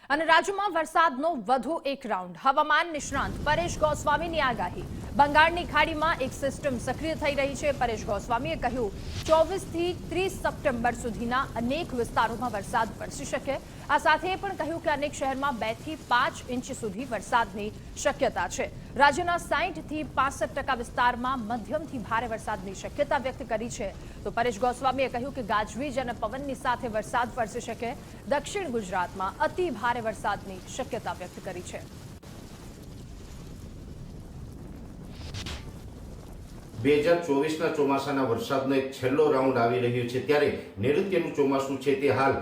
અને રાજ્યમાં વરસાદનો વધુ એક રાઉન્ડ. હવામાન નિષ્ણાંત પરેશ ગોસ્વામીની આગાહી. બંગાળની ખાડીમાં એક સિસ્ટમ સક્રિય થઈ રહી છે. પરેશ ગોસ્વામીએ કહ્યું 24 થી 30 સપ્ટેમ્બર સુધીના અનેક વિસ્તારોમાં વરસાદ વરસી શકે. આ સાથે પણ કહ્યું કે અનેક શહેરમાં 2 થી 5 ઇંચ સુધી વરસાદની શક્યતા છે. રાજ્યના 60 થી 65% વિસ્તારમાં મધ્યમથી ભારે વરસાદની શક્યતા વ્યક્ત કરી છે. તો પરેશ ગોસ્વામીએ કહ્યું કે ગાજવીજ અને પવનની સાથે વરસાદ વરસી શકે. દક્ષિણ ગુજરાતમાં અતિ ભારે વરસાદની શક્યતા વ્યક્ત કરી છે. 2024ના ચોમાસાના વરસાદનો એક છેલ્લો રાઉન્ડ આવી રહ્યો છે ત્યારે નૈઋત્યનું ચોમાસું છે તે હાલ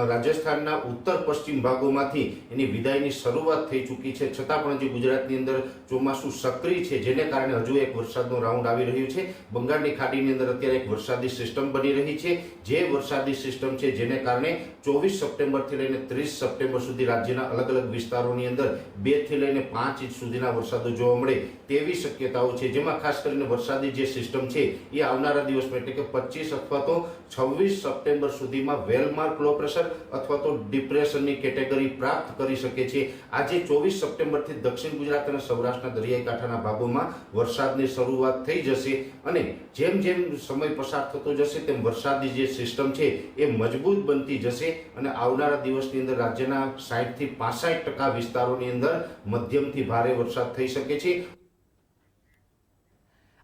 રાજસ્થાનના ઉત્તર પશ્ચિમ ભાગોમાંથી એની વિદાયની શરૂઆત થઈ ચૂકી છે. છતાં પણ હજી ગુજરાતની અંદર ચોમાસું સક્રિય છે, જેને કારણે હજુ એક વરસાદનો રાઉન્ડ આવી રહ્યો છે. બંગાળની ખાડીની અંદર અત્યારે એક વરસાદી સિસ્ટમ બની રહી છે. જે વરસાદી સિસ્ટમ છે જેને કારણે 24 સપ્ટેમ્બરથી લઈને 30 સપ્ટેમ્બર સુધી રાજ્યના અલગ અલગ વિસ્તારોની અંદર 2 થી લઈને 5 ઇંચ સુધીના વરસાદો જોવા મળે તેવી શક્યતાઓ છે. જેમાં ખાસ કરીને વરસાદી જે સિસ્ટમ છે એ આવનારા દિવસમાં એટલે કે 25 અથવા તો 26 સપ્ટેમ્બર સુધીમાં વેલમાર્ક લો પ્રેશર અથવા તો ડિપ્રેશનની કેટેગરી પ્રાપ્ત કરી શકે છે. આજે 24 સપ્ટેમ્બરથી દક્ષિણ ગુજરાત અને સૌરાષ્ટ્રના દરિયાઈ કાંઠાના ભાગોમાં વરસાદની શરૂઆત થઈ જશે અને જેમ જેમ સમય પસાર થતો જશે તેમ વરસાદી જે સિસ્ટમ છે એ મજબૂત બનતી જશે અને આવનારા દિવસની અંદર રાજ્યના 60 થી 65% વિસ્તારોની અંદર મધ્યમથી ભારે વરસાદ થઈ શકે છે.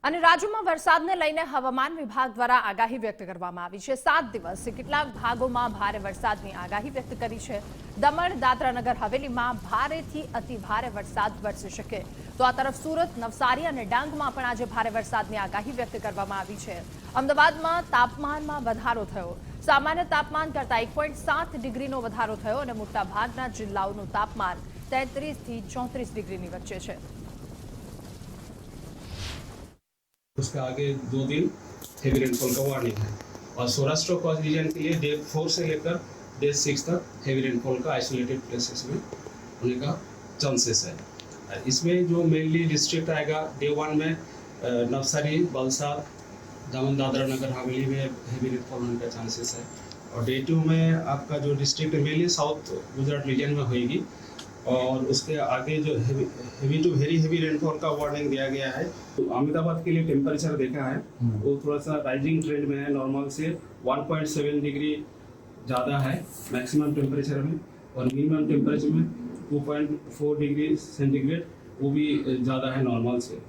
અને રાજ્યમાં વરસાદને લઈને હવામાન વિભાગ દ્વારા આગાહી વ્યક્ત કરવામાં આવી છે. 7 દિવસ કેટલાક ભાગોમાં ભારે વરસાદની આગાહી વ્યક્ત કરી છે. દમણ, દાદરા નગર હવેલીમાં ભારેથી અતિ ભારે વરસાદ વરસી શકે. તો આ તરફ સુરત, નવસારી અને ડાંગમાં પણ આજે ભારે વરસાદની આગાહી વ્યક્ત કરવામાં આવી છે. અમદાવાદમાં તાપમાનમાં વધારો થયો. સામાન્ય તાપમાન કરતાં 1.7 ડિગ્રીનો વધારો થયો અને મોટા ભાગના જિલ્લાઓનું તાપમાન 33 થી 34 ડિગ્રીની વચ્ચે છે. उसके आगे 2 दिन हेवी रेनफॉल का वार्निंग है और सौराष्ट्र कोस्ट रीजन के लिए डे 4 से लेकर डे 6 तक हेवी रेनफॉल का आइसोलेटेड प्लेसेस में होने का चांसेस है. इसमें जो मेनली डिस्ट्रिक्ट आएगा डे 1 में नवसारी, वलसाड, दमन, दादरा नगर हवेली में हेवी रेनफॉल होने का चांसेस है और डे 2 में आपका जो district mainly south Gujarat region में होगी और उसके आगे जो heavy to very heavy rainfall का वार्निंग दिया गया है. तो अहमदाबाद के लिए टेम्परेचर देखा है वो थोड़ा सा राइजिंग ट्रेंड में है. नॉर्मल से 1.7 डिग्री ज़्यादा है मैक्सिमम टेम्परेचर में और मिनिमम टेम्परेचर में 2.4 डिग्री सेंटीग्रेड वो भी ज़्यादा है नॉर्मल से.